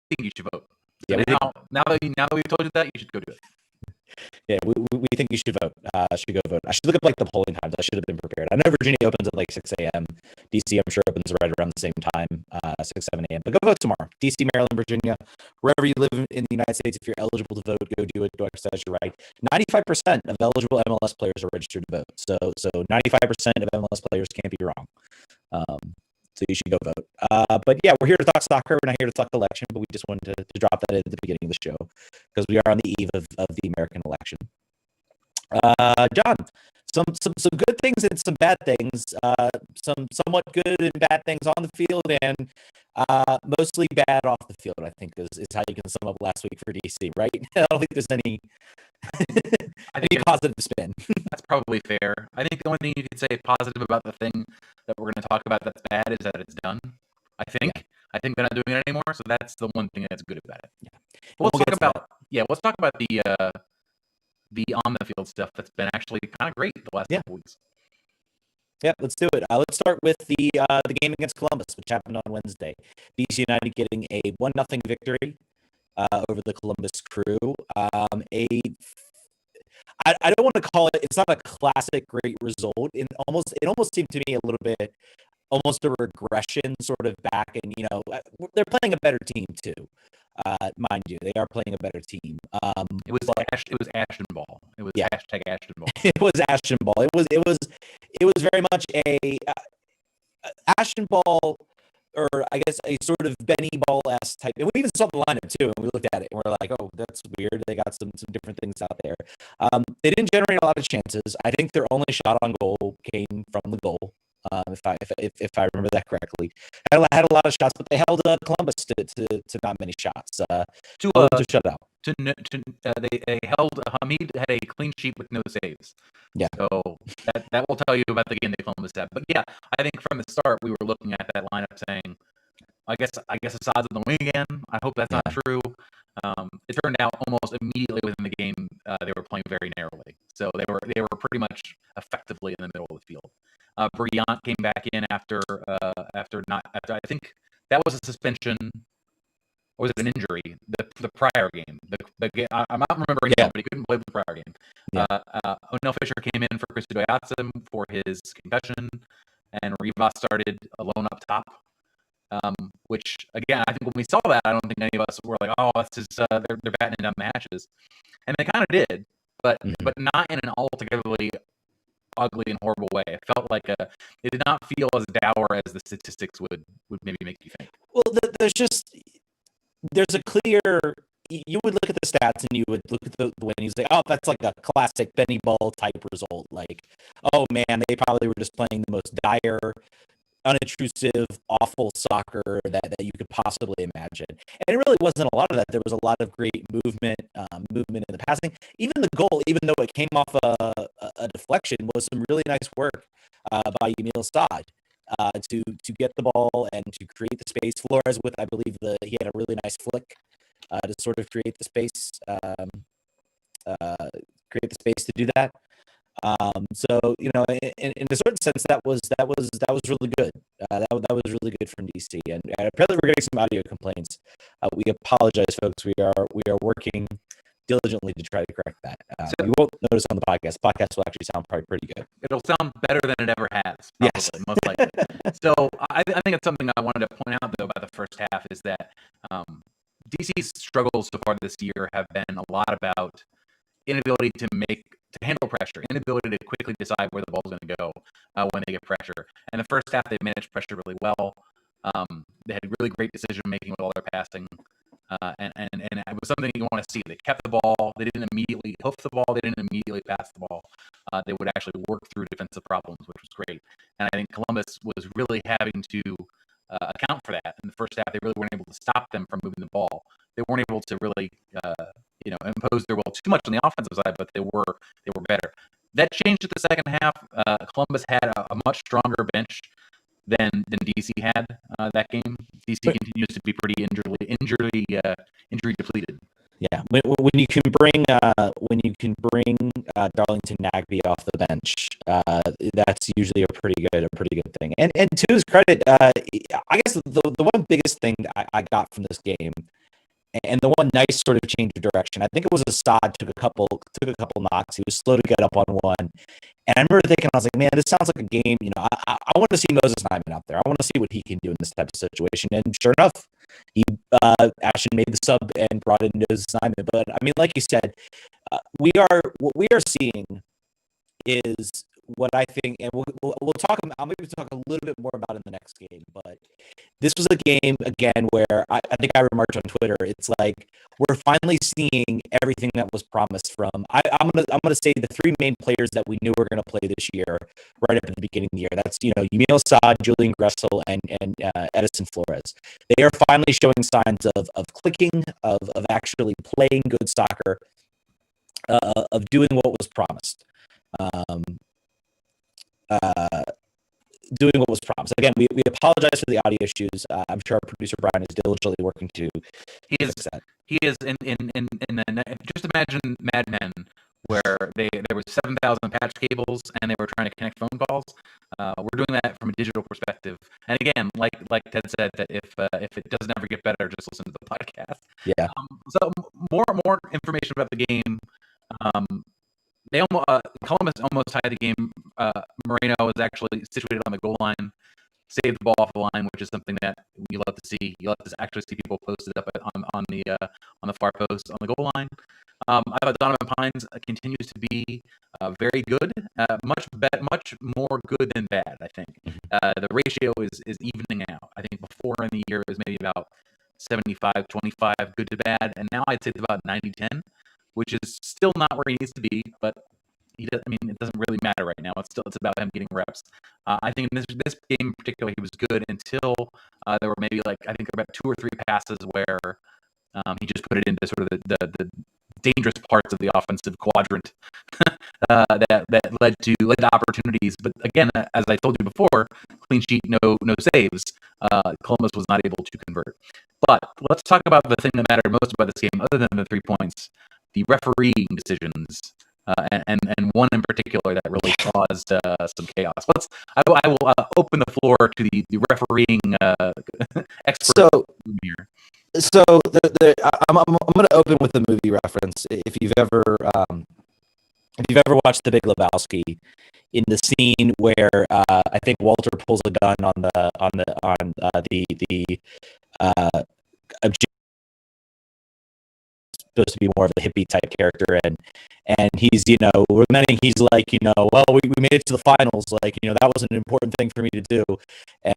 think you should vote. Yeah, now that we've told you that, you should go do it. Yeah, we think you should vote. Should go vote. I should look up like the polling times. I should have been prepared. I know Virginia opens at like 6 a.m. DC, I'm sure, opens right around the same time, 6, 7 a.m. But go vote tomorrow. DC, Maryland, Virginia, wherever you live in the United States, if you're eligible to vote, go do it. Go exercise your right. 95% of eligible MLS players are registered to vote. So 95% of MLS players can't be wrong. So you should go vote. But yeah, we're here to talk soccer. We're not here to talk election, but we just wanted to drop that at the beginning of the show because we are on the eve of the American election. John, some good things and some bad things. Some somewhat good and bad things on the field, and mostly bad off the field. I think is how you can sum up last week for DC. Right? I don't think there's any positive spin. That's probably fair. I think the only thing you could say positive about the thing that we're going to talk about that's bad is that it's done. I think they're not doing it anymore, so that's the one thing that's good about it. Yeah. Let's talk about the on the field stuff that's been actually kind of great the last couple weeks. Yeah, let's do it. Let's start with the game against Columbus, which happened on Wednesday. DC United getting a 1-0 victory over the Columbus Crew. I don't want to call it. It's not a classic great result. It almost seemed to me a little bit, almost a regression sort of back. And they're playing a better team too. Mind you, they are playing a better team. It was Ashton Ball. It was hashtag Ashton Ball. It was Ashton Ball. It was very much a Ashton Ball, or I guess a sort of Benny Ball-esque type. And we even saw the lineup too, and we looked at it and we're like, oh, that's weird. They got some different things out there. They didn't generate a lot of chances. I think their only shot on goal came from the goal. If I remember that correctly, had a lot of shots, but they held Columbus to not many shots. To shut out. They held Hamid had a clean sheet with no saves. Yeah. So that will tell you about the game that Columbus had. But yeah, I think from the start we were looking at that lineup saying, I guess Assad's on the wing again. I hope that's not true. It turned out almost immediately within the game they were playing very narrowly. So they were pretty much effectively in the middle of the field. Brillant came back in after I think that was a suspension, or was it an injury? The prior game. I'm not remembering now, but he couldn't play the prior game. O'Neill Fisher came in for Chris Doyatzim for his concussion, and Rivas started alone up top. Which again, I think when we saw that, I don't think any of us were like, "Oh, this is they're batting down matches," and they kind of did, but not in an altogetherly ugly and horrible way. It felt like it did not feel as dour as the statistics would maybe make you think. Well, there's a clear. You would look at the stats and you would look at the win. You say, "Oh, that's like a classic Benny Ball type result." Like, "Oh man, they probably were just playing the most dire, unintrusive, awful soccer that you could possibly imagine." And it really wasn't a lot of that. There was a lot of great movement in the passing. Even the goal, even though it came off a deflection, was some really nice work by Emil Stad to get the ball and to create the space. Flores with, I believe, he had a really nice flick to sort of create the space to do that. So in a certain sense, that was really good. That was really good from DC. And apparently, we're getting some audio complaints. We apologize, folks. We are working diligently to try to correct that. You won't notice on the podcast. The podcast will actually sound probably pretty good. It'll sound better than it ever has. Probably, yes, most likely. So I think it's something I wanted to point out though about the first half is that DC's struggles so far this year have been a lot about inability to handle pressure, inability to quickly decide where the ball's going to go when they get pressure. And the first half, they managed pressure really well. They had really great decision making with all their passing, and it was something you want to see. They kept the ball. They didn't immediately hoof the ball. They didn't immediately pass the ball. They would actually work through defensive problems, which was great. And I think Columbus was really having to account for that. In the first half, they really weren't able to stop them from moving the ball. They weren't able to really impose their will too much on the offensive side, but they were better. That changed at the second half. Columbus had a much stronger bench than DC had that game. DC continues to be pretty injury depleted. Yeah, when you can bring Darlington Nagbe off the bench, that's usually a pretty good thing. And to his credit, I guess the one biggest thing I got from this game And the one nice sort of change of direction, I think it was Assad took a couple knocks. He was slow to get up on one. And I remember thinking, I was like, man, this sounds like a game. I want to see Moses Nyman out there. I want to see what he can do in this type of situation. And sure enough, he actually made the sub and brought in Moses Nyman. But I mean, like you said, what we are seeing is what I think, and we'll talk. I'll maybe talk a little bit more about it in the next game. But this was a game again where I think I remarked on Twitter. It's like we're finally seeing everything that was promised from. I'm gonna say the three main players that we knew were gonna play this year right up at the beginning of the year. That's Yamil Saad, Julian Gressel, and Edison Flores. They are finally showing signs of clicking, of actually playing good soccer, of doing what was promised. Doing what was promised. Again, we apologize for the audio issues. I'm sure our producer Brian is diligently working to fix that. He is in just imagine Mad Men, where there was 7,000 patch cables and they were trying to connect phone calls. We're doing that from a digital perspective. And again, like Ted said, that if it doesn't ever get better, just listen to the podcast. Yeah. So more information about the game. Columbus almost tied the game. Moreno was actually situated on the goal line, saved the ball off the line, which is something that you love to see. You love to actually see people posted up on the far post on the goal line. I thought Donovan Pines continues to be very good, much more good than bad. I think the ratio is evening out. I think before in the year it was maybe about 75-25 good to bad, and now I'd say it's about 90-10. Which is still not where he needs to be, but it doesn't really matter right now. It's about him getting reps. I think in this game in particular, he was good until there were maybe I think about 2 or 3 passes where he just put it into sort of the dangerous parts of the offensive quadrant that led to opportunities. But again, as I told you before, clean sheet, no saves. Columbus was not able to convert. But let's talk about the thing that mattered most about this game, other than the 3 points. The refereeing decisions, and one in particular that really caused some chaos. I will open the floor to the refereeing expert here. So I'm going to open with the movie reference. If you've ever watched The Big Lebowski, in the scene where I think Walter pulls a gun on the supposed to be more of a hippie type character, and he's lamenting, he's like, well, we made it to the finals, that was an important thing for me to do,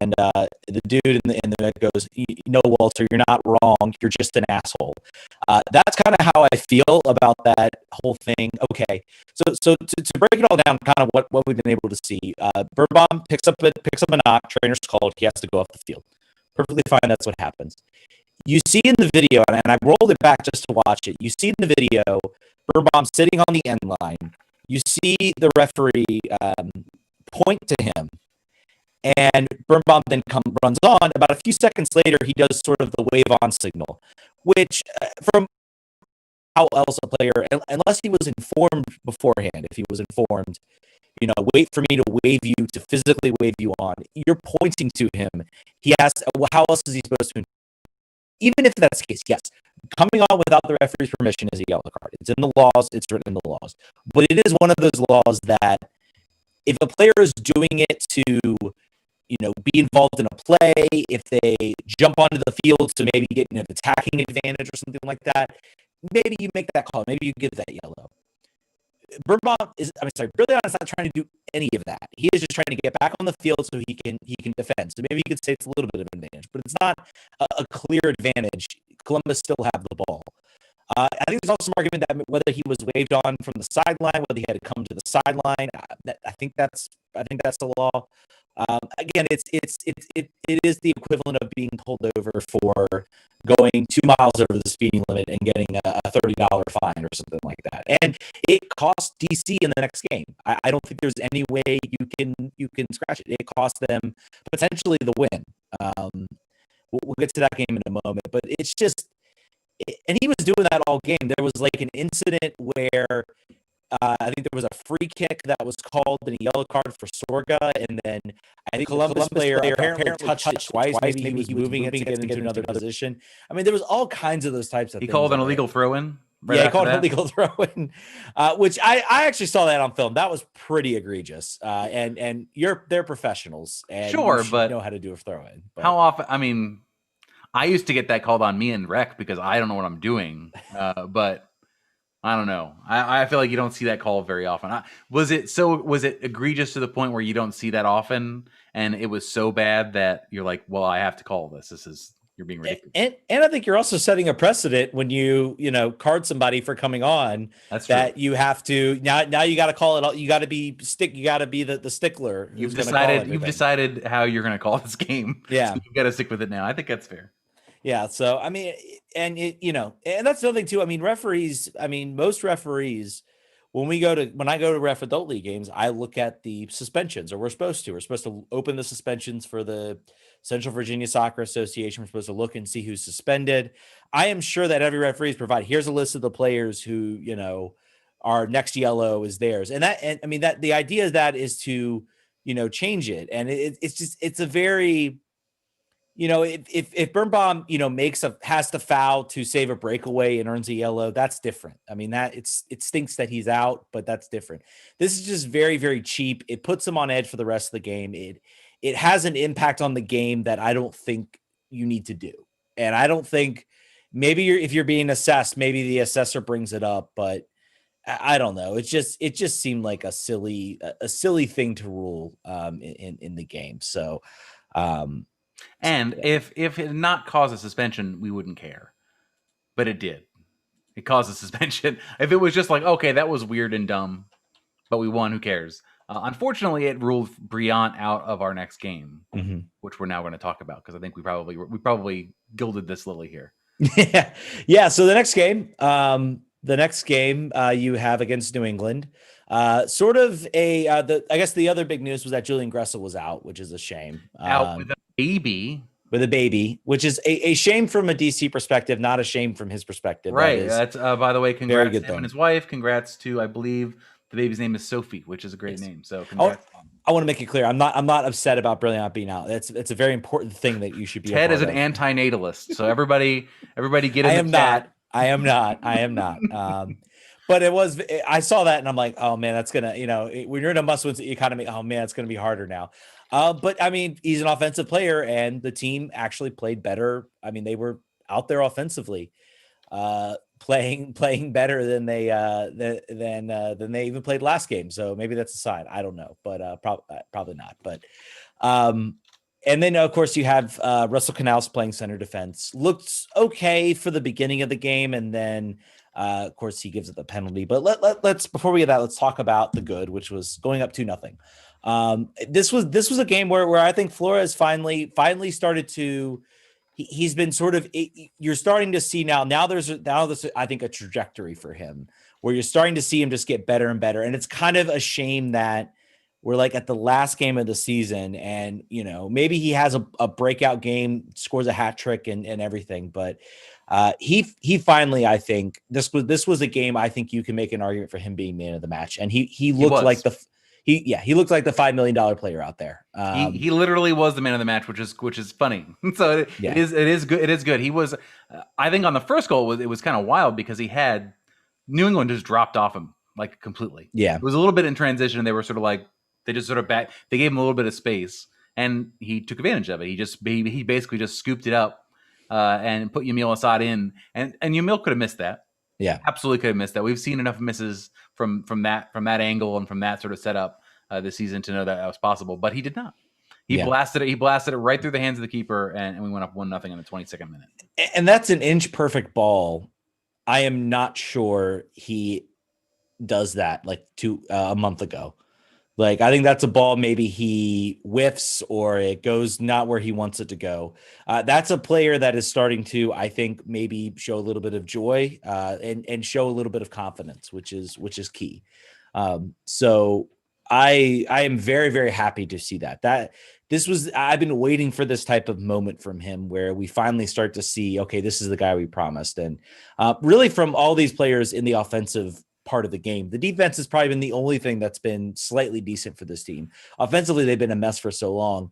and the dude in the goes, Walter, you're not wrong, you're just an asshole. That's kind of how I feel about that whole thing. Okay, so to break it all down, kind of what we've been able to see, Birnbaum picks up a knock, trainer's called, he has to go off the field. Perfectly fine, that's what happens. You see in the video, and I rolled it back just to watch it. You see in the video, Birnbaum sitting on the end line. You see the referee point to him, and Birnbaum then runs on. About a few seconds later, he does sort of the wave on signal, which from how else a player, unless he was informed beforehand, if he was informed, wait for me to wave you, to physically wave you on, you're pointing to him. He asks, how else is he supposed to? Even if that's the case, yes, coming on without the referee's permission is a yellow card. It's in the laws. It's written in the laws. But it is one of those laws that if a player is doing it to, be involved in a play, if they jump onto the field to maybe get an attacking advantage or something like that, maybe you make that call. Maybe you give that yellow. Birnbaum Brilliant is not trying to do any of that. He is just trying to get back on the field so he can defend. So maybe you could say it's a little bit of an advantage, but it's not a clear advantage. Columbus still have the ball. I think there's also some argument that whether he was waved on from the sideline, whether he had to come to the sideline, I think that's the law. Again, it is the equivalent of being pulled over for going 2 miles over the speeding limit and getting a $30 fine or something like that. And it cost DC in the next game. I don't think there's any way you can scratch it. It cost them potentially the win. We'll get to that game in a moment, but it's just, and he was doing that all game. There was an incident where I think there was a free kick that was called and a yellow card for Sorga, and then I think Columbus player apparently touched it twice. Maybe he was moving it to get into another position. I mean, there was all kinds of those types of He things. called an illegal throw-in. He called an illegal throw-in, which I actually saw that on film. That was pretty egregious. And they're professionals, and sure, but know how to do a throw-in. But. How often? I mean, I used to get that called on me in rec because I don't know what I'm doing. But I don't know. I feel like you don't see that call very often. Was it egregious to the point where you don't see that often, and it was so bad that you're like, well, I have to call this. You're being ridiculous. And I think you're also setting a precedent when you card somebody for coming on. That's true. That you have to now you got to call it. You got to be the stickler. You've decided how you're going to call this game. Yeah, so you've got to stick with it now. I think that's fair. Yeah. So, I mean, and that's the other thing too. I mean, most referees, when I go to ref adult league games, I look at the suspensions, or we're supposed to open the suspensions for the Central Virginia Soccer Association. We're supposed to look and see who's suspended. I am sure that every referee is here's a list of the players who, our next yellow is theirs. And I mean, that the idea of that is to, change it. And it's a very, if Birnbaum, has to foul to save a breakaway and earns a yellow, that's different. I mean, it stinks that he's out, but that's different. This is just very, very cheap. It puts him on edge for the rest of the game. It has an impact on the game that I don't think you need to do. And I don't think if you're being assessed, maybe the assessor brings it up, but I don't know. It just seemed like a silly thing to rule in the game. So, and if it did not cause a suspension, we wouldn't care. But it did. It caused a suspension. If it was just like, okay, that was weird and dumb, but we won, who cares? Unfortunately, it ruled Briant out of our next game, which we're now going to talk about, because I think we probably gilded this lily here. Yeah. So the next game, you have against New England. I guess the other big news was that Julian Gressel was out, which is a shame. Out with a baby. Which is a shame from a DC perspective, not a shame from his perspective. Right. That's by the way, congrats to him and his wife. Congrats to, I believe, the baby's name is Sophie, which is a great name. So congrats. I want to make it clear, I'm not upset about Brilliant being out. It's a very important thing that you should be. Ted is an antinatalist, so everybody get in. I am not. But I saw that and I'm like, oh man, that's gonna, when you're in a must-win economy, oh man, it's gonna be harder now. But I mean, he's an offensive player, and the team actually played better. I mean, they were out there offensively, playing better than they even played last game. So maybe that's a sign. I don't know, but probably not. But and then of course you have Russell Canals playing center defense. Looked okay for the beginning of the game, and then of course he gives it the penalty. But let's before we get that, let's talk about the good, which was going up 2-0. This was a game where I think Flores finally started to. He's been sort of. You're starting to see now. There's I think a trajectory for him where you're starting to see him just get better and better, and it's kind of a shame that we're like at the last game of the season, and maybe he has a breakout game, scores a hat trick and everything, but he finally, I think this was a game I think you can make an argument for him being man of the match, and he looked like he looked like the $5 million player out there. He literally was the man of the match, which is funny. So it is good. It is good. He was, I think on the first goal it was kind of wild because he had New England just dropped off him like completely. Yeah, it was a little bit in transition, and they were sort of like they just sort of they gave him a little bit of space, and he took advantage of it. He basically just scooped it up and put Yamil Assad in, and Yamil could have missed that. Yeah, absolutely could have missed that. We've seen enough misses from that angle and from that sort of setup this season to know that was possible, but he did not. He blasted it right through the hands of the keeper, and we went up 1-0 in the 22nd minute. And that's an inch perfect ball. I am not sure he does that like a month ago. Like, I think that's a ball maybe he whiffs or it goes not where he wants it to go. That's a player that is starting to, I think, maybe show a little bit of joy and show a little bit of confidence, which is key. So I am very, very happy to see that. I've been waiting for this type of moment from him where we finally start to see, okay, this is the guy we promised. And really from all these players in the offensive part of the game. The defense has probably been the only thing that's been slightly decent for this team. Offensively, they've been a mess for so long.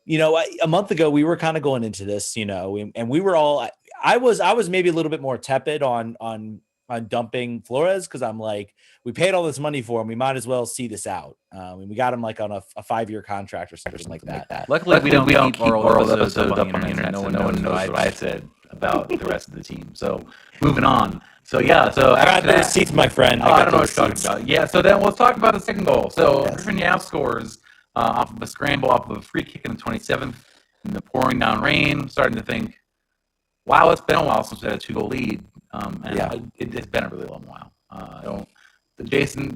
A month ago, we were kind of going into this, and we were all, I was maybe a little bit more tepid on dumping Flores, because I'm like, we paid all this money for him, we might as well see this out. And we got him like on a 5-year contract or something like that. Luckily, we don't keep our old episodes up on the internet. No one knows what I said about the rest of the team. So moving on. So yeah, so I got the receipts, my friend. I don't know what you're talking about. Yeah, so then let's talk about the second goal. So Griffin Yao scores off of a scramble, off of a free kick in the 27th, in the pouring down rain. Starting to think, wow, it's been a while since we had a 2-goal lead. It's been a really long while. Jason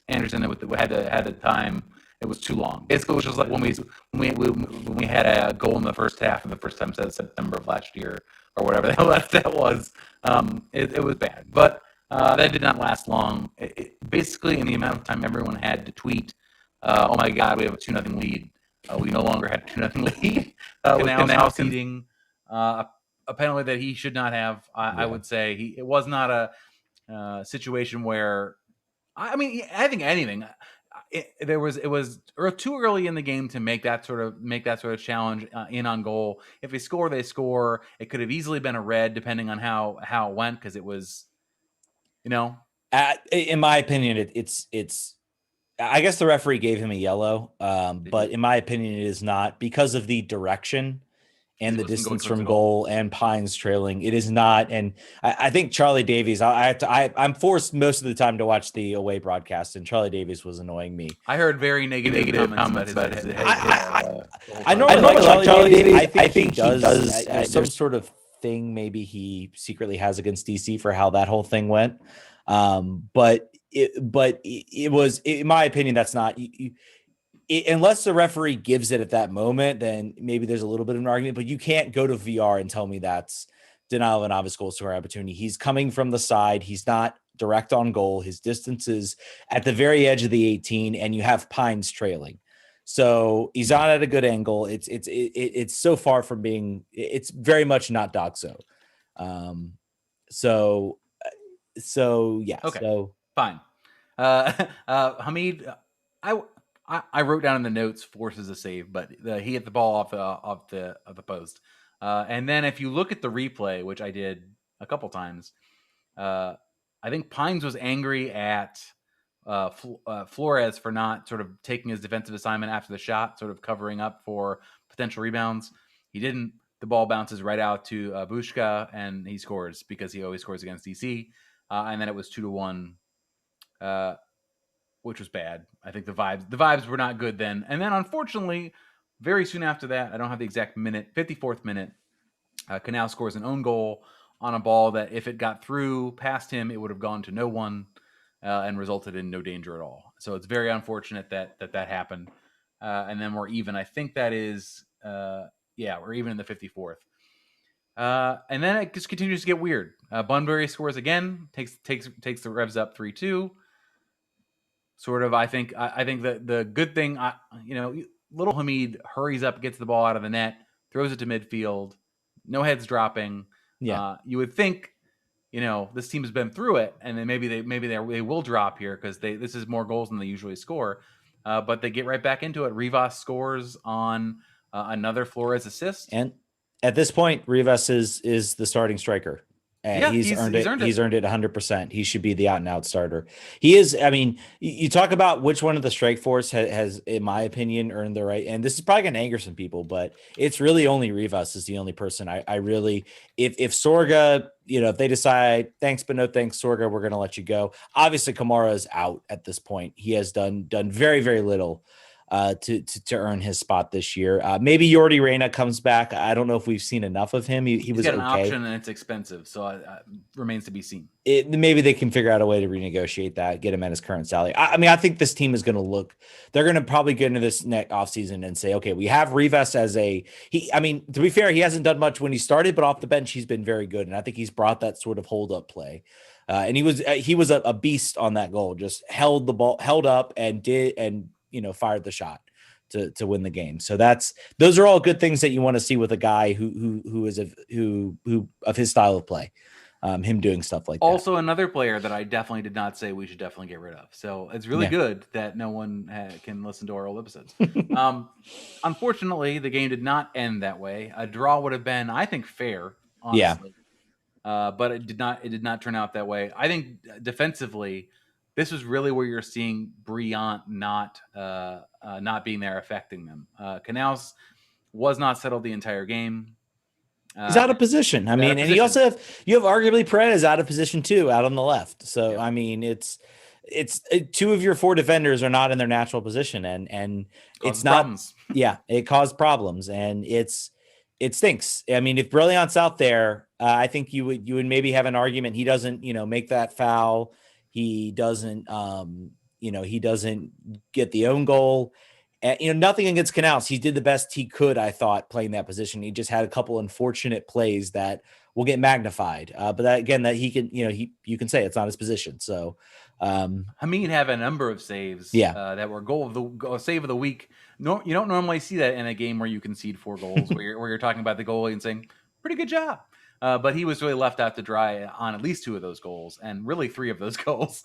Anderson had the time. It was too long. Basically, it was just like when we had a goal in the first half for the first time since September of last year or whatever the hell that was. It was bad, but that did not last long. Basically, in the amount of time everyone had to tweet, "Oh my God, we have a 2-0 lead." We no longer had a 2-0 lead. Canal conceding a penalty that he should not have. I would say it was not a situation where. I mean, I think anything. It was too early in the game to make that sort of challenge in on goal. If they score, they score. It could have easily been a red, depending on how it went, because it was, in my opinion, it's. I guess the referee gave him a yellow, but in my opinion, it is not, because of the direction and the distance from goal and Pines trailing. It is not. And I think Charlie Davies, I'm forced most of the time to watch the away broadcast, and Charlie Davies was annoying me. I heard very negative comments about his I normally like Charlie Davies. I think he does some sort of thing maybe he secretly has against DC for how that whole thing went. But it was, in my opinion, that's not, unless the referee gives it at that moment, then maybe there's a little bit of an argument, but you can't go to VR and tell me that's denial of an obvious goal scoring opportunity. He's coming from the side. He's not direct on goal. His distance is at the very edge of the 18, and you have Pines trailing. So he's not at a good angle. It's so far from being, it's very much not Doxo. So yeah. Okay. So fine. Hamid, I wrote down in the notes forces a save, but he hit the ball off the post. And then if you look at the replay, which I did a couple times, I think Pines was angry at Flores for not sort of taking his defensive assignment after the shot, sort of covering up for potential rebounds. He didn't. The ball bounces right out to Bushka, and he scores, because he always scores against DC. And then it was 2-1. Which was bad. I think the vibes were not good then. And then, unfortunately, very soon after that, I don't have the exact minute, 54th minute, Canal scores an own goal on a ball that, if it got through past him, it would have gone to no one and resulted in no danger at all. So it's very unfortunate that happened. And then we're even. I think that is, we're even in the 54th. And then it just continues to get weird. Bunbury scores again, takes the Revs up 3-2. Sort of, I think that the good thing, little Hamid hurries up, gets the ball out of the net, throws it to midfield, no heads dropping. Yeah, you would think, this team has been through it, and then maybe they will drop here, because this is more goals than they usually score. But they get right back into it. Rivas scores on another Flores assist, and at this point, Rivas is the starting striker. And he's earned it. He's earned it 100%. He should be the out and out starter. He is. I mean, you talk about which one of the strike force has, in my opinion, earned the right. And this is probably going to anger some people, but it's really only Rivas is the only person I really, if Sorga, if they decide thanks, but no thanks, Sorga, we're going to let you go. Obviously, Kamara is out at this point. He has done very, very little to earn his spot this year. Maybe Yordi Reyna comes back. I don't know if we've seen enough of him. He's was got an option, and it's expensive, so remains to be seen. Maybe they can figure out a way to renegotiate that, get him at his current salary. I mean, I think this team is going to look. They're going to probably get into this next offseason and say, okay, we have Rivas as to be fair, he hasn't done much when he started, but off the bench he's been very good, and I think he's brought that sort of hold up play. And he was a beast on that goal. Just held the ball, held up, and fired the shot to win the game. So those are all good things that you want to see with a guy who of his style of play. him doing stuff like that. Also, another player that I definitely did not say we should definitely get rid of. So it's really good that no one can listen to our old episodes. Unfortunately, the game did not end that way. A draw would have been, I think, fair, honestly. But it did not. It did not turn out that way. I think defensively, this was really where you're seeing Briant not being there affecting them. Canals was not settled the entire game. He's out of position. I mean, and you also have arguably Paredes out of position too, out on the left. So I mean, it's two of your 4 defenders are not in their natural position, and it's not. Problems. It caused problems, and it stinks. I mean, if Brilliant's out there, I think you would maybe have an argument. He doesn't, make that foul. He doesn't, he doesn't get the own goal. And, nothing against Canals. He did the best he could, I thought, playing that position. He just had a couple unfortunate plays that will get magnified. But that he can, you can say it's not his position. So Hamid have a number of saves that were save of the week. No, you don't normally see that in a game where you concede 4 goals, where you're talking about the goalie and saying, pretty good job. But he was really left out to dry on at least 2 of those goals, and really 3 of those goals.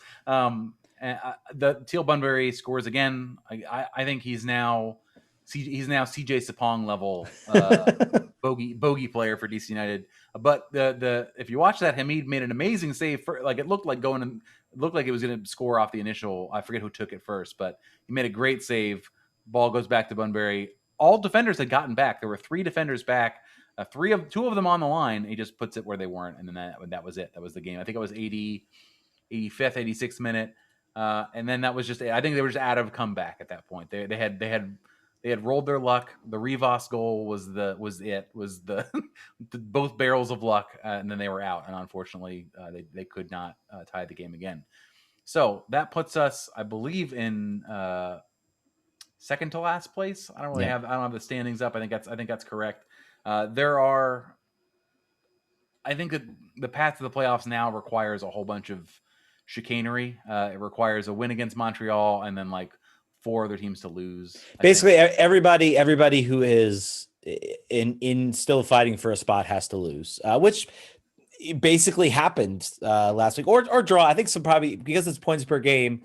The Teal Bunbury scores again. I think he's now CJ Sapong level bogey player for DC United. But if you watch that, Hamid made an amazing save. It looked like it was going to score off the initial. I forget who took it first, but he made a great save. Ball goes back to Bunbury. All defenders had gotten back. There were 3 defenders back. 2 of them on the line. He just puts it where they weren't, and then that was it. That was the game. I think it was 85th, 86th minute, and then that was just. I think they were just out of comeback at that point. They had rolled their luck. The Rivas goal was the both barrels of luck, and then they were out. And unfortunately, they could not tie the game again. So that puts us, I believe, in second to last place. I don't have the standings up. I think that's correct. I think that the path to the playoffs now requires a whole bunch of chicanery. It requires a win against Montreal and then 4 other teams to lose. Basically, everybody who is in still fighting for a spot has to lose, which basically happened last week or draw. I think probably because it's points per game.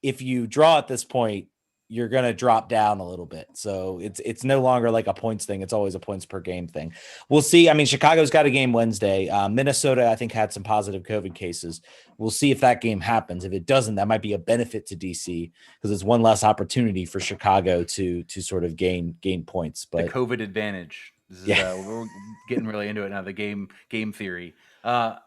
If you draw at this point, you're going to drop down a little bit. So it's no longer like a points thing. It's always a points per game thing. We'll see. I mean, Chicago's got a game Wednesday. Minnesota, I think, had some positive COVID cases. We'll see if that game happens. If it doesn't, that might be a benefit to DC because it's one less opportunity for Chicago to sort of gain points. But the COVID advantage. This is, we're getting really into it now. The game theory. I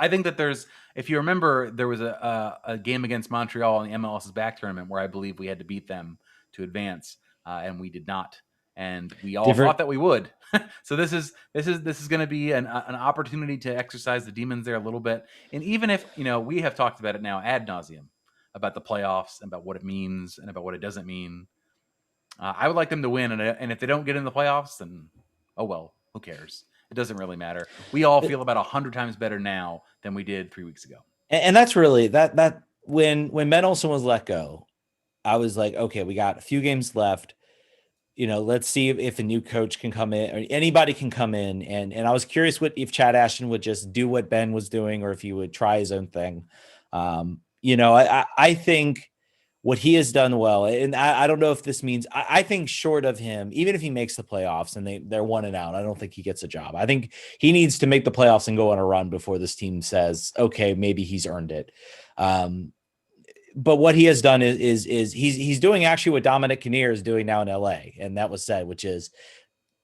think that if you remember, there was a game against Montreal in the MLS's back tournament where I believe we had to beat them to advance, and we did not, and we all thought that we would. So this is going to be an opportunity to exercise the demons there a little bit, and even if we have talked about it now ad nauseum about the playoffs and about what it means and about what it doesn't mean. I would like them to win, and if they don't get in the playoffs, then oh well, who cares? It doesn't really matter. We all feel about 100 times better now than we did 3 weeks ago. And that's really that when Ben Olsen was let go, I was like, okay, we got a few games left. Let's see if a new coach can come in or anybody can come in. And I was curious if Chad Ashton would just do what Ben was doing or if he would try his own thing. I think what he has done well, and I don't know if this means, I think short of him, even if he makes the playoffs and they're 1 and out, I don't think he gets a job. I think he needs to make the playoffs and go on a run before this team says, okay, maybe he's earned it. But what he has done is he's doing actually what Dominic Kinnear is doing now in LA. And that was said, which is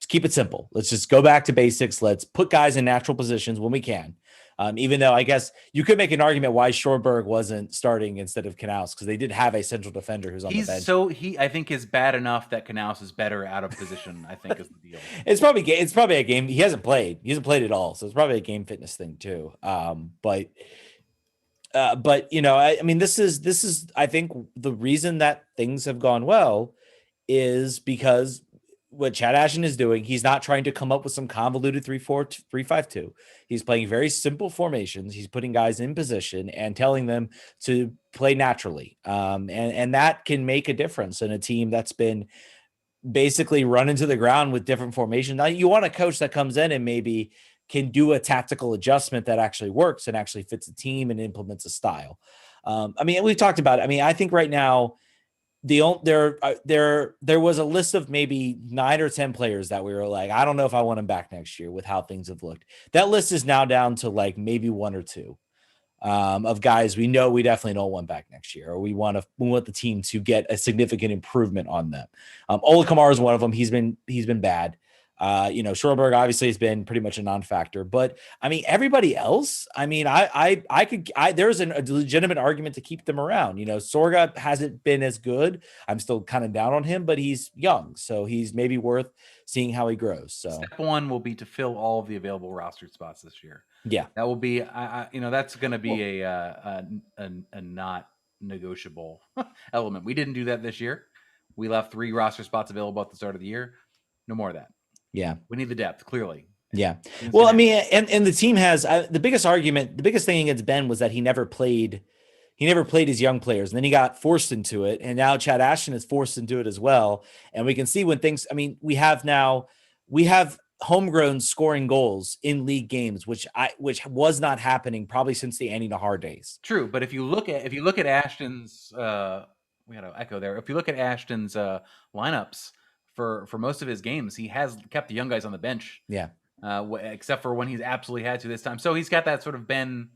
keep it simple. Let's just go back to basics. Let's put guys in natural positions when we can. Even though I guess you could make an argument why Shorberg wasn't starting instead of Canals because they did have a central defender who's on the bench. So I think is bad enough that Canals is better out of position. I think is the deal. It's probably a game he hasn't played. He hasn't played at all, so it's probably a game fitness thing too. But I mean, this is I think the reason that things have gone well is because what Chad Ashton is doing, he's not trying to come up with some convoluted 3-4, 3-5-2. He's playing very simple formations. He's putting guys in position and telling them to play naturally. And that can make a difference in a team that's been basically run into the ground with different formations. Now you want a coach that comes in and maybe can do a tactical adjustment that actually works and actually fits a team and implements a style. I mean, we've talked about it. I mean, I think right now there was a list of maybe 9 or 10 players that we were like, I don't know if I want them back next year with how things have looked. That list is now down to like maybe 1 or 2 of guys we know we definitely don't want back next year, or we want the team to get a significant improvement on them. Ola Kamara is one of them. He's been bad. Schwarberg obviously has been pretty much a non-factor, but I mean, everybody else, I mean, there's a legitimate argument to keep them around. Sorga hasn't been as good. I'm still kind of down on him, but he's young, so he's maybe worth seeing how he grows. So step one will be to fill all of the available roster spots this year. Yeah, that will be, that's going to be a not negotiable element. We didn't do that this year. We left 3 roster spots available at the start of the year. No more of that. Yeah, we need the depth, clearly. Yeah. Well, I mean, and the team has the biggest thing against Ben was that he never played his young players, and then he got forced into it, and now Chad Ashton is forced into it as well. And we can see when things, I mean, we have homegrown scoring goals in league games, which was not happening probably since the Andy Nahar days. True, but if you look at Ashton's, we had an echo there. If you look at Ashton's lineups for most of his games, he has kept the young guys on the bench. Yeah. Except for when he's absolutely had to this time. So he's got that sort of Ben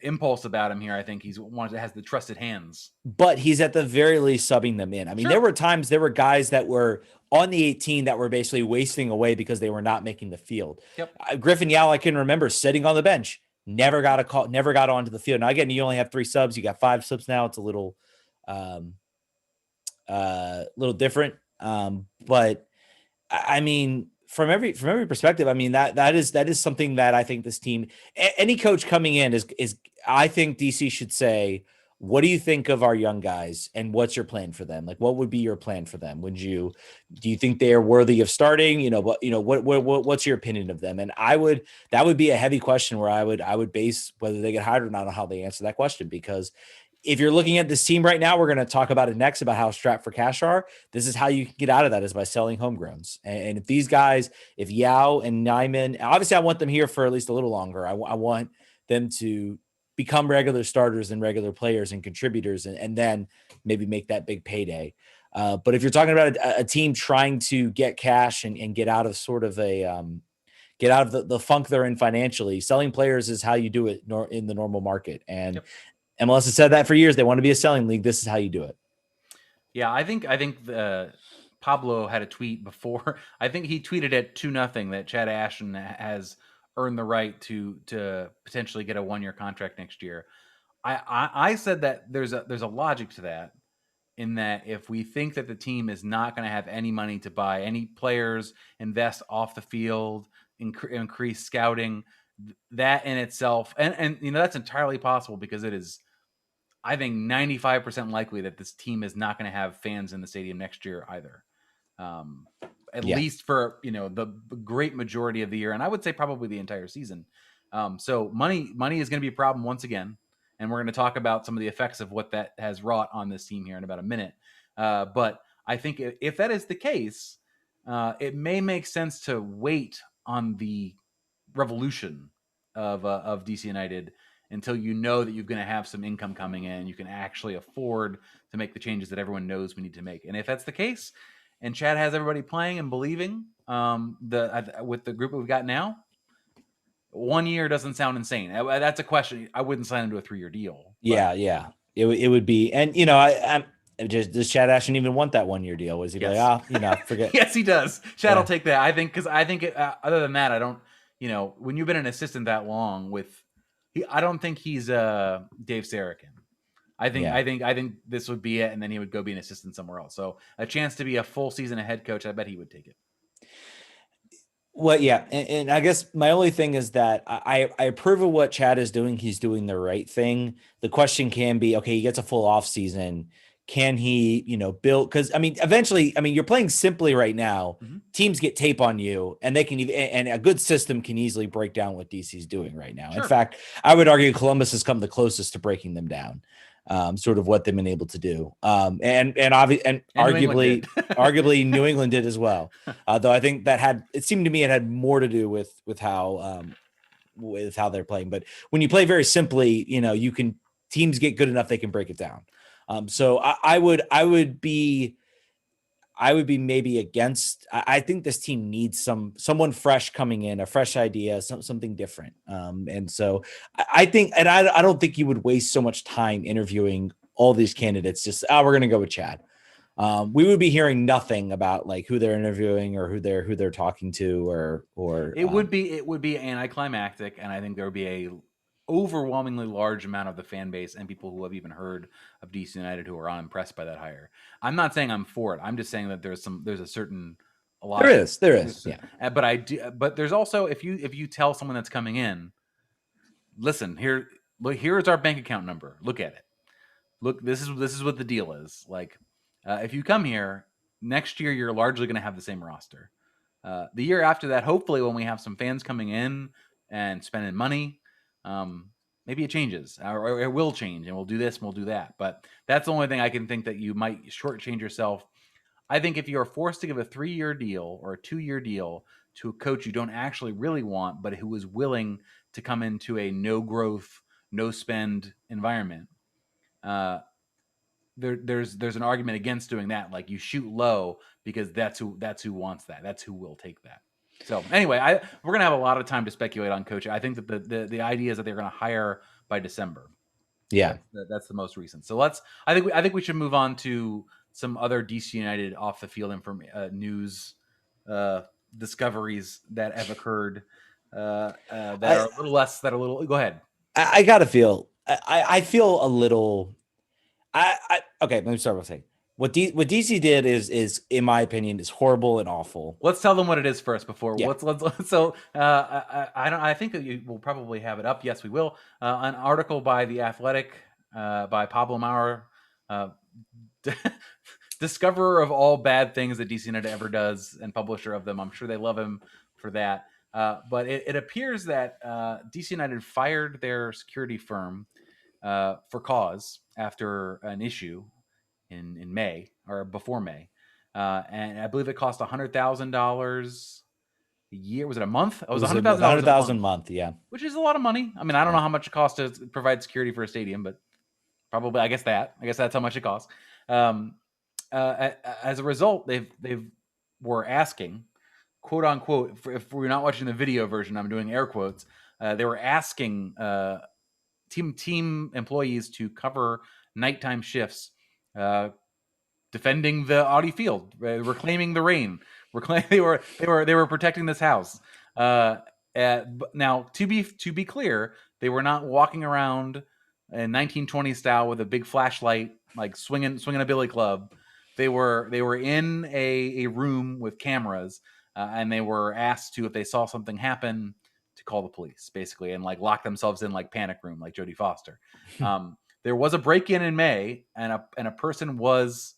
impulse about him here. I think he's one that has the trusted hands. But he's at the very least subbing them in. I mean, There were guys that were on the 18 that were basically wasting away because they were not making the field. Yep. Griffin Yao, I can remember sitting on the bench, never got a call, never got onto the field. Now again, you only have 3 subs. You got 5 subs now. It's a little different. But I mean, from every perspective, I mean, that is something that I think this team, any coach coming in is I think DC should say, what do you think of our young guys and what's your plan for them? Like, what would be your plan for them? Do you think they are worthy of starting? What's your opinion of them? And that would be a heavy question where I would base whether they get hired or not on how they answer that question, because if you're looking at this team right now, we're going to talk about it next about how strapped for cash are. This is how you can get out of that, is by selling homegrowns. And if these guys, if Yao and Nyman, obviously I want them here for at least a little longer. I want them to become regular starters and regular players and contributors, and then maybe make that big payday. But if you're talking about a team trying to get cash and get out of sort of get out of the funk they're in financially, selling players is how you do it in the normal market. And yep. MLS has said that for years. They want to be a selling league. This is how you do it. Yeah, I think Pablo had a tweet before. I think he tweeted at 2-0 that Chad Ashton has earned the right to potentially get a 1-year contract next year. I said that there's a logic to that, in that if we think that the team is not going to have any money to buy any players, invest off the field, increase scouting, that in itself, and that's entirely possible, because it is, I think, 95% likely that this team is not going to have fans in the stadium next year either. At least for, the great majority of the year. And I would say probably the entire season. So money is going to be a problem once again. And we're going to talk about some of the effects of what that has wrought on this team here in about a minute. But I think if that is the case, it may make sense to wait on the revolution of DC United until you know that you're going to have some income coming in, you can actually afford to make the changes that everyone knows we need to make. And if that's the case, and Chad has everybody playing and believing with the group we've got now, 1 year doesn't sound insane. That's a question. I wouldn't sign him to a 3-year deal. Yeah. It would be. And, I'm does Chad Ashton even want that 1-year deal? Was he like, forget? Yes, he does. Chad will take that. I think, other than that, I don't, when you've been an assistant that long I don't think he's Dave Sarakin. I think this would be it, and then he would go be an assistant somewhere else. So a chance to be a full season a head coach, I bet he would take it. Well, yeah, and I guess my only thing is that I approve of what Chad is doing. He's doing the right thing. The question can be, okay, he gets a full off season. Can he, build? Because eventually, you're playing simply right now. Mm-hmm. Teams get tape on you, and they can and a good system can easily break down what DC's doing right now. Sure. In fact, I would argue Columbus has come the closest to breaking them down. sort of what they've been able to do. And arguably, arguably New England did as well. Though I think it seemed to me it had more to do with how they're playing. But when you play very simply, teams get good enough they can break it down. So I would be maybe against. I think this team needs someone fresh coming in, a fresh idea, something different. And so I think, and I don't think you would waste so much time interviewing all these candidates. Just we're going to go with Chad. We would be hearing nothing about like who they're interviewing or who they're talking to, or it would be anticlimactic, and I think there would be a overwhelmingly large amount of the fan base and people who have even heard of DC United who are unimpressed by that hire. I'm not saying I'm for it. I'm just saying that there's a certain a lot. There is, yeah. But I do. But there's also if you tell someone that's coming in, listen here's our bank account number. Look at it. Look, this is what the deal is. Like, if you come here next year, you're largely going to have the same roster. The year after that, hopefully, when we have some fans coming in and spending money, maybe it changes, or it will change, and we'll do this and we'll do that. But that's the only thing I can think that you might shortchange yourself. I think if you are forced to give a 3-year deal or a 2-year deal to a coach you don't actually really want, but who is willing to come into a no growth, no spend environment, there's an argument against doing that. Like, you shoot low because that's who wants that. That's who will take that. So anyway, we're gonna have a lot of time to speculate on coach. I think that the idea is that they're gonna hire by December. Yeah, that's the most recent. So I think we should move on to some other DC United off the field news discoveries that have occurred that are a little less. Go ahead. I gotta feel. I feel a little. Okay. Let me start by saying what DC did is in my opinion is horrible and awful. Let's tell them what it is first before. Yeah. I think that you will probably have it up. Yes, we will. An article by The Athletic by Pablo Maurer, discoverer of all bad things that DC United ever does and publisher of them. I'm sure they love him for that. But it appears that DC United fired their security firm for cause after an issue in May or before May. And I believe it cost $100,000 a year. Was it a month? It was $100,000 a month. Yeah. Which is a lot of money. I mean, I don't know how much it costs to provide security for a stadium, but probably, I guess that's how much it costs. As a result, they were asking, quote unquote, if we're not watching the video version, I'm doing air quotes. They were asking team employees to cover nighttime shifts, defending the Audi Field, reclaiming the rain. They were protecting this house. Now, to be clear, they were not walking around in 1920 style with a big flashlight, like swinging a billy club. They were in a room with cameras, and they were asked to, if they saw something happen, to call the police, basically, and like lock themselves in like panic room, like Jodie Foster. There was a break-in in May, and a person was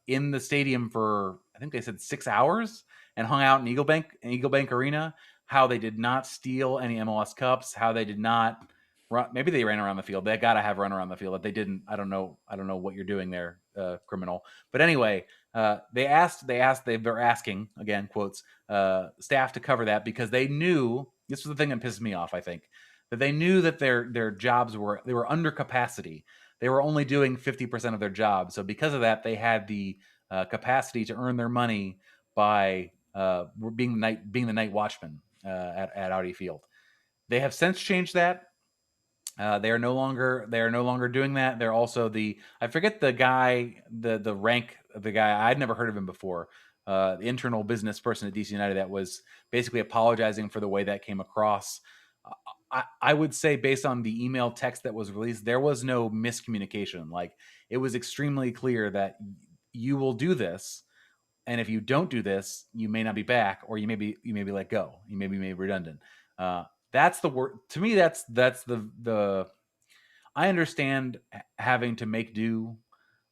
in the stadium for, I think they said 6 hours, and hung out in Eagle Bank Arena. How they did not steal any MLS cups. How they did not run. Maybe they ran around the field. They got to have run around the field. If they didn't, I don't know what you're doing there, criminal. But anyway, they're asking, again, quotes, staff to cover that because they knew, this was the thing that pissed me off, I think, that they knew that their jobs were under capacity. They were only doing 50% of their job. So because of that, they had the capacity to earn their money by being the night watchman at Audi Field. They have since changed that. They are no longer doing that. They're also I forget the guy, the rank of the guy. I'd never heard of him before. The internal business person at DC United that was basically apologizing for the way that came across. I would say, based on the email text that was released, there was no miscommunication. Like, it was extremely clear that you will do this, and if you don't do this, you may not be back, or you may be let go. You may be made redundant. That's the word to me. That's the. I understand having to make do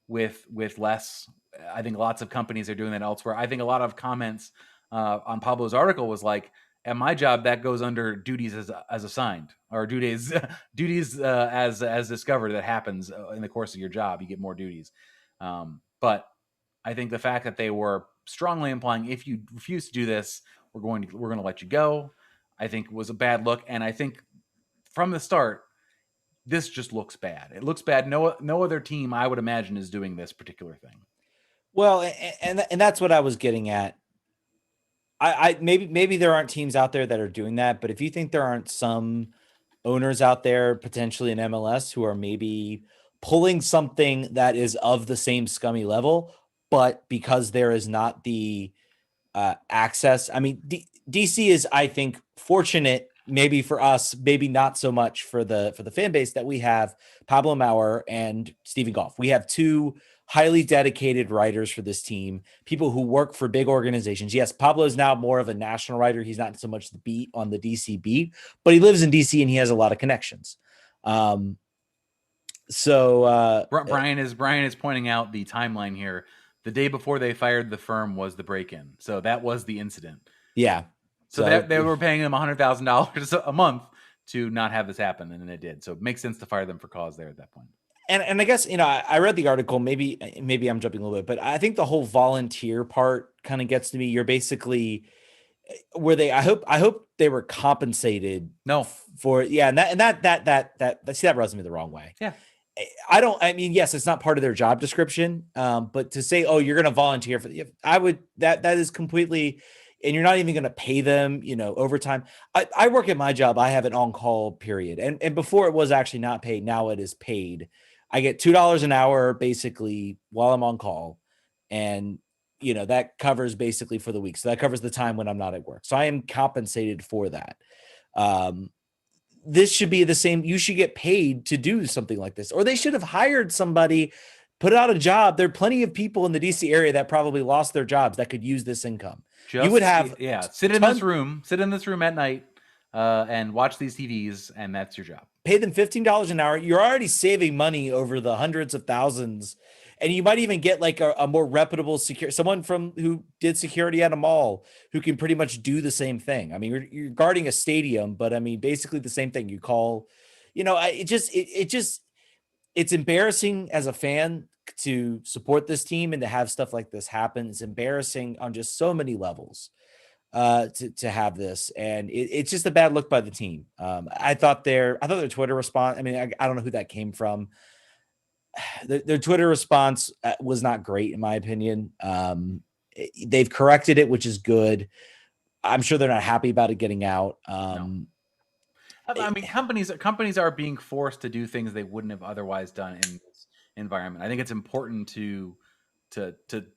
with less. I think lots of companies are doing that elsewhere. I think a lot of comments on Pablo's article was like, At my job, that goes under duties as assigned, or duties duties as discovered. That happens in the course of your job. You get more duties. But I think the fact that they were strongly implying, if you refuse to do this, we're going to let you go, I think was a bad look. And I think from the start, this just looks bad. It looks bad. No other team, I would imagine, is doing this particular thing. Well, and that's what I was getting at. I maybe there aren't teams out there that are doing that, but if you think there aren't some owners out there potentially in MLS who are maybe pulling something that is of the same scummy level, but because there is not the access. I mean, DC is, I think, fortunate, maybe for us, maybe not so much for the fan base, that we have Pablo Maurer and Stephen Goff. We have two highly dedicated writers for this team, people who work for big organizations. Yes, Pablo is now more of a national writer. He's not so much the beat on the DC beat, but he lives in DC and he has a lot of connections. So Brian is pointing out the timeline here. The day before they fired the firm was the break-in, so that was the incident. Yeah. So they were paying them $100,000 a month to not have this happen, and then it did. So it makes sense to fire them for cause there at that point. And I guess, I read the article, maybe I'm jumping a little bit, but I think the whole volunteer part kind of gets to me. You're basically, I hope they were compensated. No. For, yeah. And that rubs me the wrong way. Yeah. Yes, it's not part of their job description. But to say, oh, you're going to volunteer that is completely, and you're not even going to pay them, overtime. I work at my job. I have an on-call period. And before it was actually not paid. Now it is paid. I get $2 an hour basically while I'm on call. And, that covers basically for the week. So that covers the time when I'm not at work. So I am compensated for that. This should be the same. You should get paid to do something like this, or they should have hired somebody, put out a job. There are plenty of people in the DC area that probably lost their jobs that could use this income. You would have, sit in this room at night and watch these TVs, and that's your job. Pay them $15 an hour. You're already saving money over the hundreds of thousands. And you might even get like a more reputable someone who did security at a mall who can pretty much do the same thing. I mean, you're guarding a stadium, but I mean, basically the same thing. You call, it's embarrassing as a fan to support this team and to have stuff like this happen. It's embarrassing on just so many levels to have this. And it's just a bad look by the team. I thought their Twitter response, I mean, I don't know who that came from. Their Twitter response was not great, in my opinion. They've corrected it, which is good. I'm sure they're not happy about it getting out. No. I mean, companies are being forced to do things they wouldn't have otherwise done in this environment. I think it's important to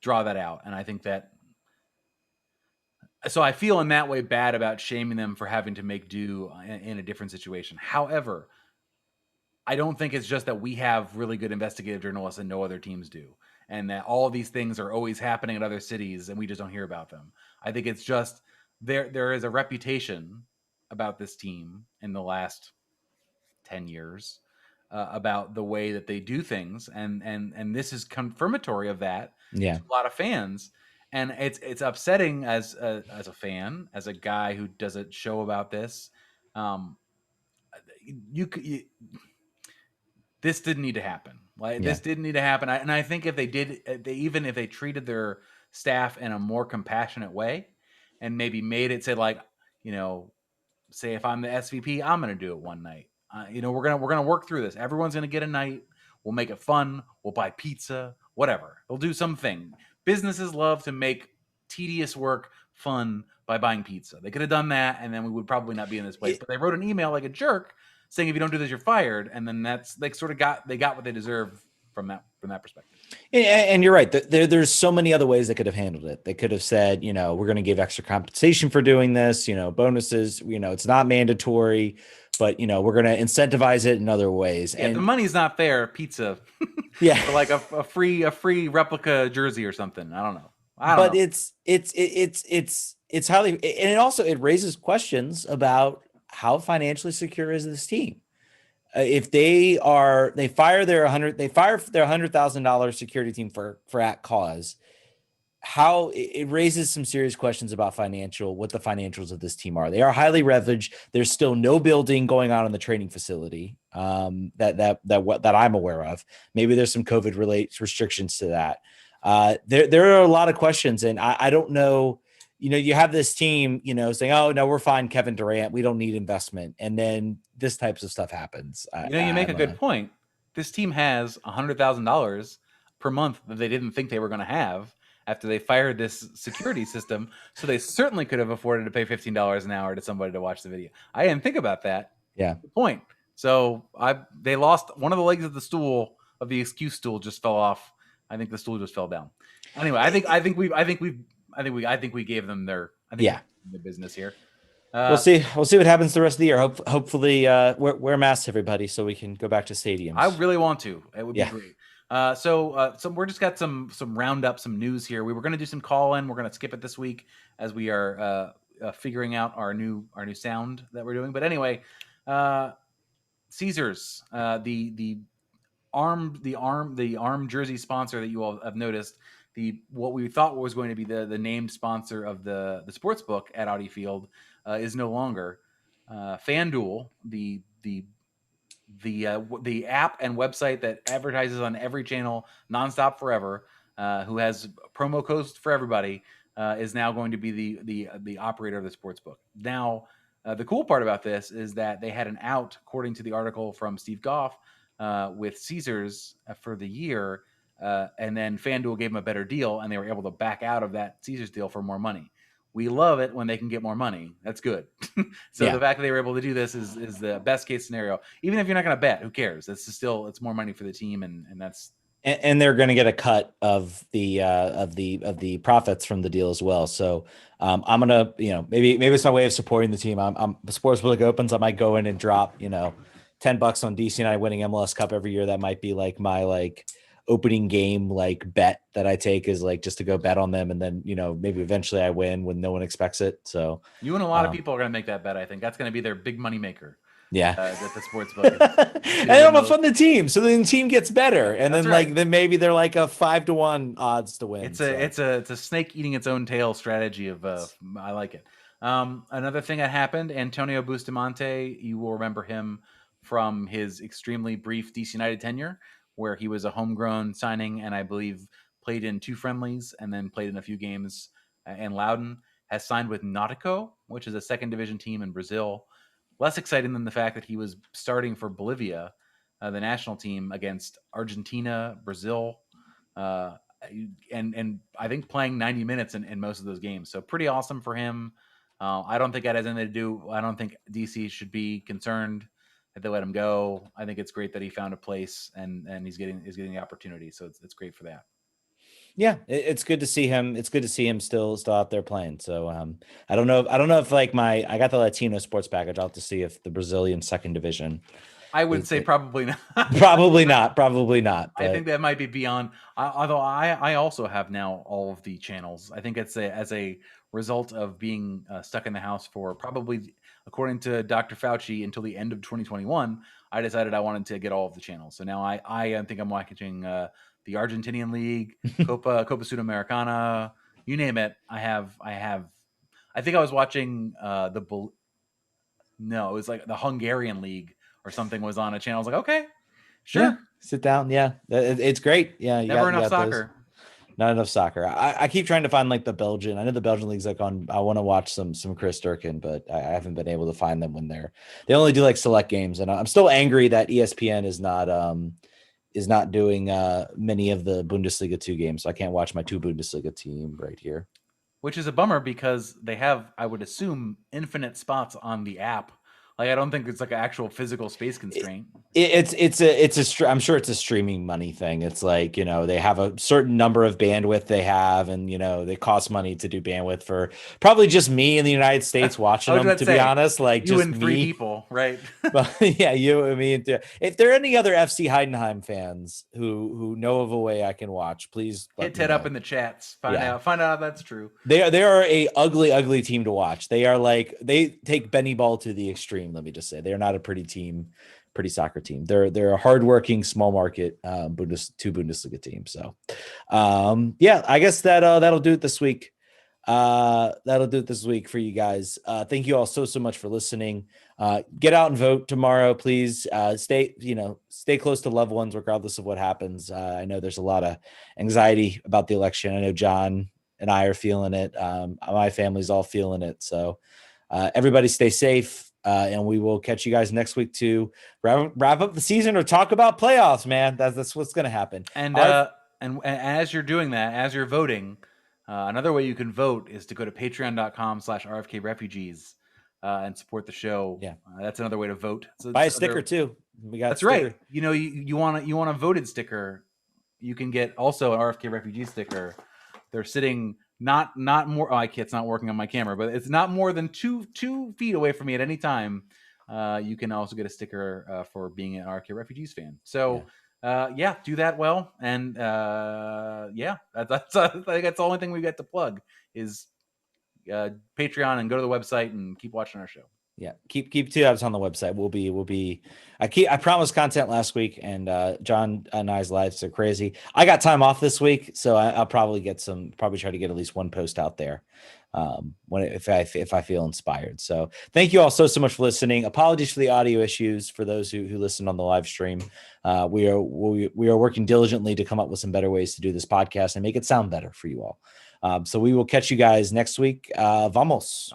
draw that out, and I think that. So I feel in that way bad about shaming them for having to make do in a different situation. However, I don't think it's just that we have really good investigative journalists and no other teams do, and that all of these things are always happening in other cities and we just don't hear about them. I think it's just there is a reputation about this team in the last 10 years about the way that they do things, and this is confirmatory of that to a lot of fans. And it's upsetting as a fan, as a guy who does a show about this. This didn't need to happen. This didn't need to happen. And I think if they did, even if they treated their staff in a more compassionate way, and maybe made it say say if I'm the SVP, I'm going to do it one night. We're gonna work through this. Everyone's going to get a night. We'll make it fun. We'll buy pizza, whatever. We'll do something. Businesses love to make tedious work fun by buying pizza. They could have done that, and then we would probably not be in this place. But they wrote an email like a jerk, saying if you don't do this, you're fired. And then they got what they deserve from that perspective. And you're right. There's so many other ways they could have handled it. They could have said, we're going to give extra compensation for doing this, bonuses, it's not mandatory, but we're going to incentivize it in other ways. Yeah, and the money's not there. Pizza. Yeah. For like a free replica jersey or something. I don't know. But it's highly, and it raises questions about how financially secure is this team. If they fire their $100,000 security team for at cause, how it raises some serious questions about what the financials of this team are. They are highly leveraged. There's still no building going on in the training facility that I'm aware of. Maybe there's some COVID related restrictions to that. There are a lot of questions, and I don't know. You have this team, saying, "Oh no, we're fine, Kevin Durant. We don't need investment," and then this types of stuff happens. You make a good point. This team has $100,000 per month that they didn't think they were going to have after they fired this security system. So they certainly could have afforded to pay $15 an hour to somebody to watch the video. I didn't think about that. Yeah. Good point. So they lost one of the legs of the stool, of the excuse stool, just fell off. I think the stool just fell down. Anyway, I think we gave them their the business here. We'll see. We'll see what happens the rest of the year. Hopefully, wear masks, everybody, so we can go back to stadiums. I really want to. It would be great. So we're just got some roundup, some news here. We were going to do some call in. We're going to skip it this week as we are figuring out our new sound that we're doing. But anyway, Caesars, the arm jersey sponsor that you all have noticed, what we thought was going to be the named sponsor of the sports book at Audi Field is no longer. FanDuel, the app and website that advertises on every channel nonstop forever, who has promo codes for everybody, is now going to be the operator of the sports book. Now, the cool part about this is that they had an out, according to the article from Steve Goff, with Caesars for the year, and then FanDuel gave them a better deal, and they were able to back out of that Caesars deal for more money. We love it when they can get more money. That's good. So the fact that they were able to do this is the best case scenario. Even if you're not going to bet, who cares? It's more money for the team, and that's. And they're going to get a cut of the profits from the deal as well. So I'm gonna, maybe it's my way of supporting the team. I'm the sports book opens. I might go in and drop, $10 on DC and I winning MLS Cup every year. That might be like my opening game bet that I take is just to go bet on them, and then maybe eventually I win when no one expects it. So you and a lot of people are going to make that bet. I think that's going to be their big money maker. Yeah, at the sports book. And I'm gonna fund the team, so then the team gets better, and then right. then maybe they're a 5-1 odds to win. It's a snake eating its own tail strategy of I like it. Another thing that happened, Antonio Bustamante, you will remember him from his extremely brief DC United tenure, where he was a homegrown signing and I believe played in 2 friendlies and then played in a few games in Loudoun, has signed with Nautico, which is a second division team in Brazil. Less exciting than the fact that he was starting for Bolivia, the national team, against Argentina, Brazil, and I think playing 90 minutes in most of those games. So pretty awesome for him. I don't think that has anything to do. I don't think DC should be concerned that they let him go. I think it's great that he found a place and he's getting the opportunity. So it's great for that. Yeah, it's good to see him. It's good to see him still out there playing. So I don't know if I got the Latino sports package. I'll have to see if the Brazilian second division. I would say probably not. Probably not. But I think that might be beyond. Although I also have now all of the channels. I think it's as a result of being stuck in the house for probably, according to Dr. Fauci, until the end of 2021. I decided I wanted to get all of the channels. So now I think I'm watching the Argentinian League, Copa Sudamericana, you name it. I have. I think I was watching it was like the Hungarian League or something was on a channel. I was like, okay, sure. Yeah, sit down. Yeah, it's great. Yeah, never enough soccer. Not enough soccer. I keep trying to find the Belgian. I know the Belgian league's on. I want to watch some Chris Durkin, but I haven't been able to find them when they only do select games, and I'm still angry that ESPN is not doing many of the Bundesliga 2 games. So I can't watch my 2 Bundesliga team right here. Which is a bummer because they have, I would assume, infinite spots on the app. I don't think it's an actual physical space constraint. I'm sure it's a streaming money thing. It's they have a certain number of bandwidth they have, and they cost money to do bandwidth for probably just me in the United States watching them. To be honest, you just and 3 people, right? But yeah, you and me. If there are any other FC Heidenheim fans who know of a way I can watch, please hit Ted up in the chats. Find out if that's true. They are a ugly team to watch. They are they take Benny Ball to the extreme. Let me just say, they are not a pretty team pretty soccer team. They're a hardworking, small market two Bundesliga teams. So, yeah, I guess that'll do it this week. That'll do it this week for you guys. Thank you all so much for listening. Get out and vote tomorrow, please. Stay close to loved ones regardless of what happens. I know there's a lot of anxiety about the election. I know John and I are feeling it. My family's all feeling it. So everybody stay safe. And we will catch you guys next week to wrap up the season or talk about playoffs, man. That's what's going to happen. And as you're doing that, as you're voting, another way you can vote is to go to patreon.com/RFKrefugees and support the show. Yeah. That's another way to vote. So buy a sticker too. That's right. You want a voted sticker. You can get also an RFK refugee sticker. They're sitting not more. Oh, it's not working on my camera, but it's not more than 2 feet away from me at any time. You can also get a sticker for being an RFK Refugees fan. So. Yeah. Do that well, and yeah, that's I think that's the only thing we got to plug is Patreon, and go to the website and keep watching our show. Yeah, keep 2 tabs on the website. We'll be. I promised content last week, and John and I's lives are crazy. I got time off this week, so I'll probably try to get at least one post out there if I feel inspired. So thank you all so much for listening. Apologies for the audio issues for those who listened on the live stream. We are working diligently to come up with some better ways to do this podcast and make it sound better for you all. So we will catch you guys next week. Vamos.